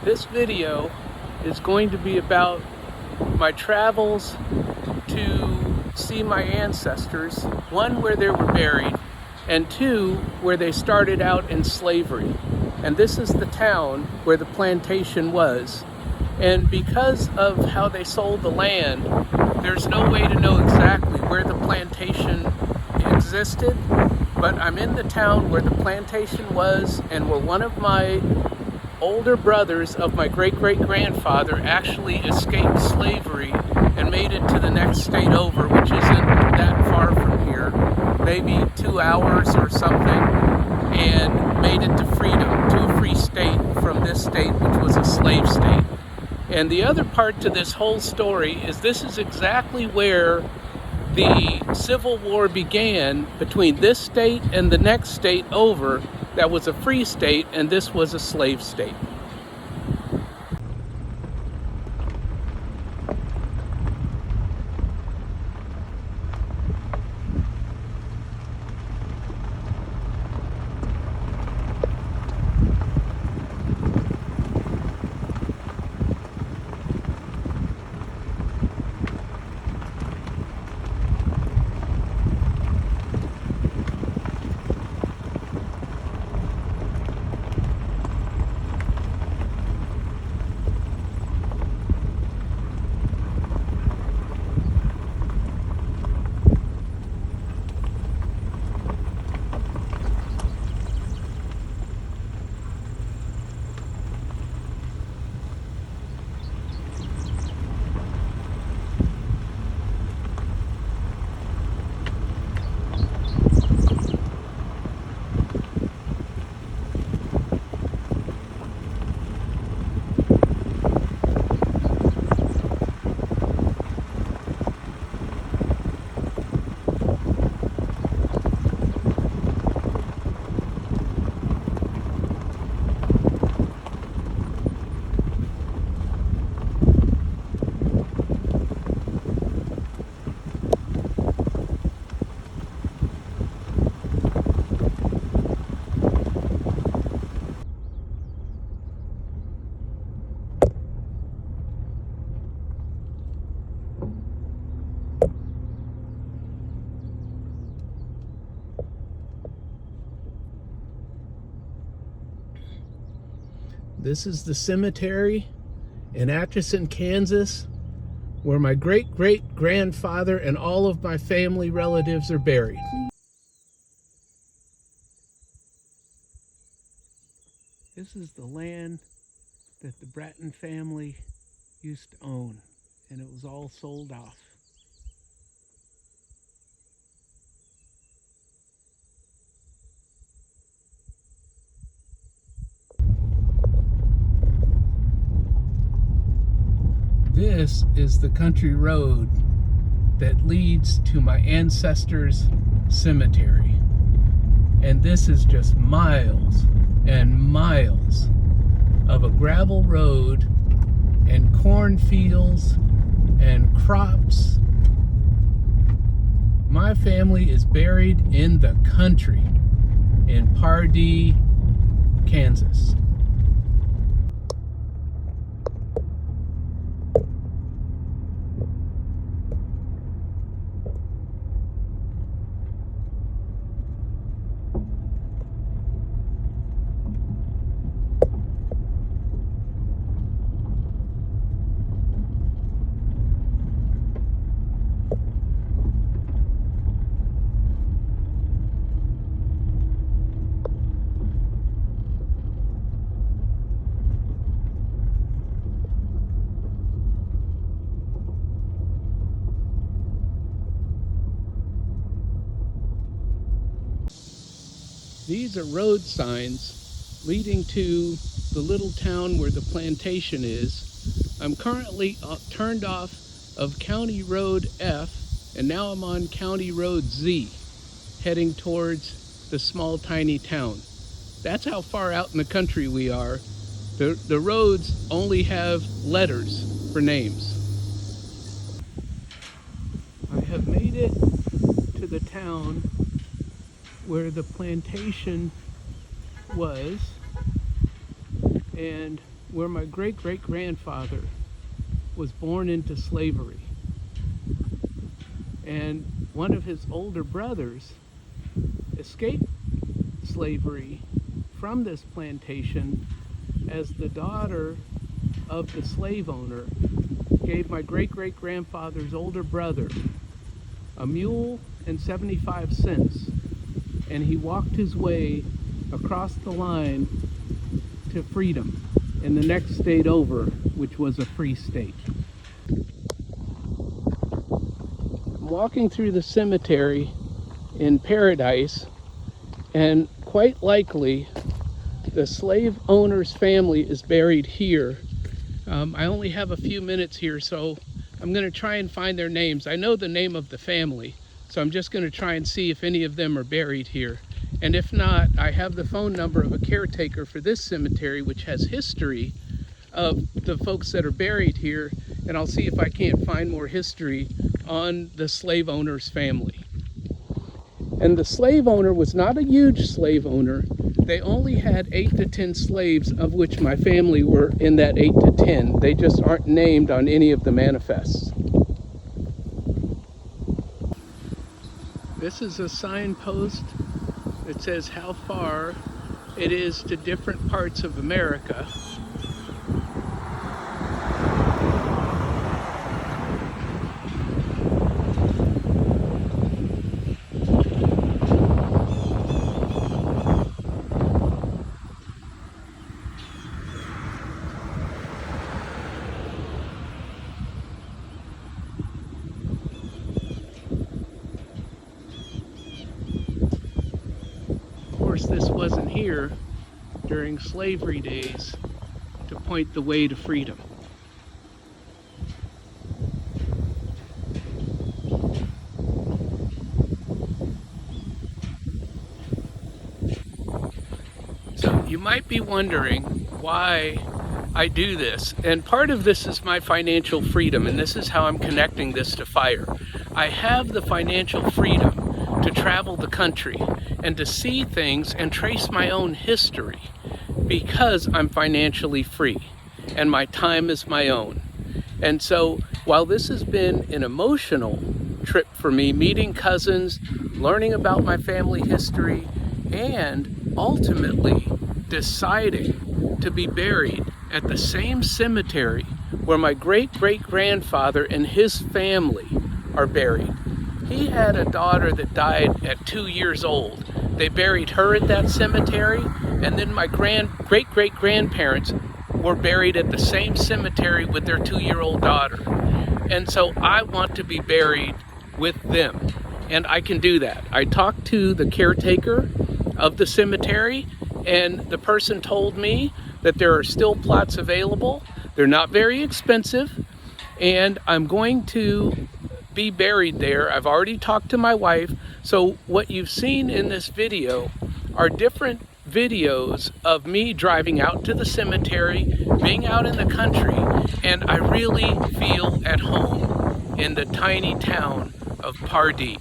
This video is going to be about my travels to see my ancestors, one where they were buried, and two where they started out in slavery. And this is the town where the plantation was. And because of how they sold the land, there's no way to know exactly where the plantation existed, but I'm in the town where the plantation was and where one of my older brothers of my great-great-grandfather actually escaped slavery and made it to the next state over, which isn't that far from here, maybe 2 hours or something, and made it to freedom, to a free state from this state, which was a slave state. And the other part to this whole story is this is exactly where the Civil War began between this state and the next state over that was a free state, and this was a slave state. This is the cemetery in Atchison, Kansas, where my great-great-grandfather and all of my family relatives are buried. This is the land that the Bratton family used to own, and it was all sold off. This is the country road that leads to my ancestors' cemetery. And this is just miles and miles of a gravel road and cornfields and crops. My family is buried in the country in Pardee, Kansas. These are road signs leading to the little town where the plantation is. I'm currently turned off of County Road F, and now I'm on County Road Z, heading towards the small tiny town. That's how far out in the country we are. The roads only have letters for names. I have made it to the town where the plantation was, and where my great-great-grandfather was born into slavery. And one of his older brothers escaped slavery from this plantation as the daughter of the slave owner gave my great-great-grandfather's older brother a mule and 75 cents, and he walked his way across the line to freedom in the next state over, which was a free state. I'm walking through the cemetery in Paradise, and quite likely the slave owner's family is buried here. I only have a few minutes here, so I'm going to try and find their names. I know the name of the family, so I'm just going to try and see if any of them are buried here. And if not, I have the phone number of a caretaker for this cemetery, which has history of the folks that are buried here, and I'll see if I can't find more history on the slave owner's family. And the slave owner was not a huge slave owner. They only had 8 to 10 slaves, of which my family were in that 8 to 10. They just aren't named on any of the manifests. This is a signpost that says how far it is to different parts of America. Of course, this wasn't here during slavery days to point the way to freedom. So you might be wondering why I do this, and part of this is my financial freedom, and this is how I'm connecting this to fire. I have the financial freedom to travel the country and to see things and trace my own history because I'm financially free and my time is my own. And so while this has been an emotional trip for me, meeting cousins, learning about my family history, and ultimately deciding to be buried at the same cemetery where my great-great-grandfather and his family are buried. He had a daughter that died at 2 years old. They buried her at that cemetery, and then my great-great-grandparents were buried at the same cemetery with their 2-year-old daughter. And so I want to be buried with them, and I can do that. I talked to the caretaker of the cemetery, and the person told me that there are still plots available. They're not very expensive, and I'm going to be buried there. I've already talked to my wife. So what you've seen in this video are different videos of me driving out to the cemetery, being out in the country, and I really feel at home in the tiny town of Pardee.